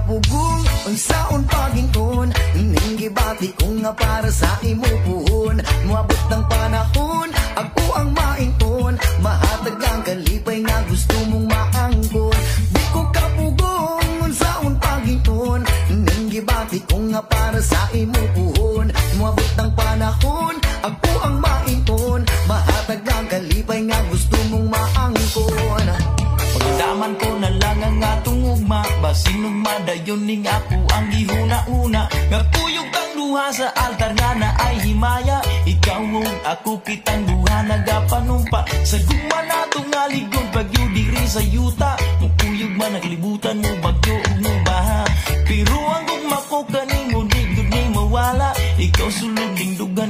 kapugong unsaon pagingon ning gibati ko nga para sa imo puhon moabot ng panahon ako ang maingon mahatag ang kalipay nga gusto mong maangkon di ko kapugong unsaon pagingon ning gibati ko nga para sa imo puhon moabot ng panahon ako ang maingon mahatag ang kalipay nga gusto mong maangkon. Pagdaman ko na lang ang atong ugma basin ugma dayon ning ako ang gihuna-una nga puyog kang duha sa altar nga na ay himaya ikaw ug ako kitang duha nagapanumpa sa gugma nato nga ligon pagyo diri sa yuta mupuyog man naglibutan mo bagyo ug mo baha pero ang gugma ko kaning mo di gud ni mawala ikaw sulod ding dugan